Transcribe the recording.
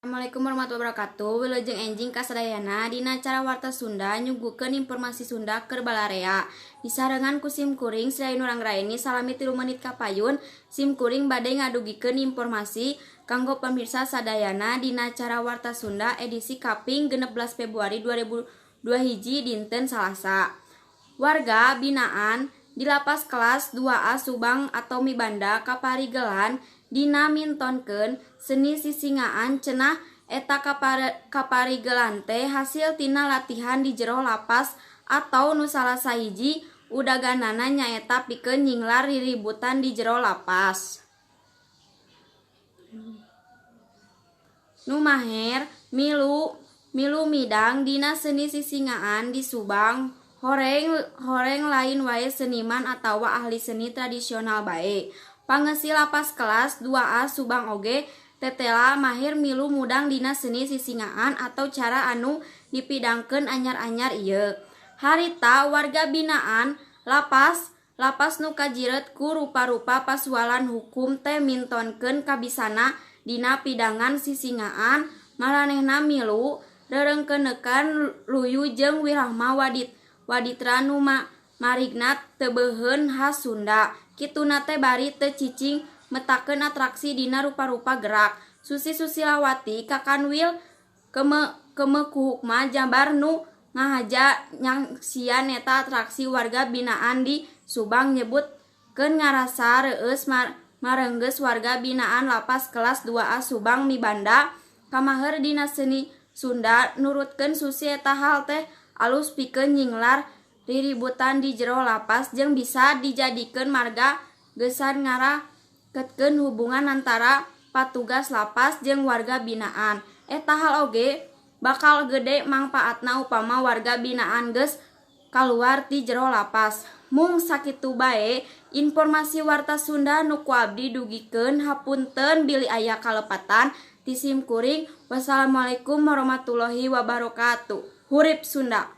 Assalamualaikum warahmatullahi wabarakatuh. Wilujeng enjing kasadayana dina acara Warta Sunda nyuguhkeun informasi Sunda keur balarea. Disarengan ku sim kuring Sri Nurang Raini salami 3 menit kapayun. Sim kuring bade ngadugikeun informasi kanggo pemirsa sadayana dina acara Warta Sunda edisi kaping 16 Februari 2002 hiji dinten Salasa. Warga binaan di lapas kelas 2A Subang atau Mibanda kaparigelan dina mintonkeun seni sisingaan cenah eta kaparigelan teh hasil tina latihan di jero lapas atau nu salah sahiji udaganana nyaeta pikeun nyinglar riributan di jero lapas. Nu maher milu midang dina seni sisingaan di Subang horeng lain wae seniman atawa ahli seni tradisional bae. Pangesi lapas kelas 2A Subang oge tetela mahir milu mudang dina seni sisingaan atau cara anu dipidangkeun anyar-anyar ieu. Harita warga binaan lapas nu kajiret ku rupa-rupa pasualan hukum teh mintonkeun kabisana dina pidangan sisingaan maranehna milu rerenkeuneukan luyu jeung wirahma waditra nu marigna teu beuheun khas Sunda. Kituna teh bari teu cicing metakeun atraksi dina rupa-rupa gerak. Susi Susilawati Kakanwil Kemekuhukma Jabar nu ngahaja nyangsian eta atraksi warga binaan di Subang nyebutkeun ngarasa reueus marenggeus warga binaan lapas kelas 2A Subang Mibanda kamaheur dina seni Sunda. Nurutkeun Susi eta hal teh alus pikeun nyinglar riributan di jero lapas jeung bisa dijadikeun marga geusan ngaraketkeun hubungan antara patugas lapas jeung warga binaan. Eta hal oge bakal gede mangpaatna upama warga binaan geus kaluar ti jero lapas. Mung sakitu bae informasi Warta Sunda nu ku abdi dugikeun. Hapunten bili aya kalepatan ti sim kuring. Wassalamualaikum warahmatullahi wabarakatuh. Hurip Sunda.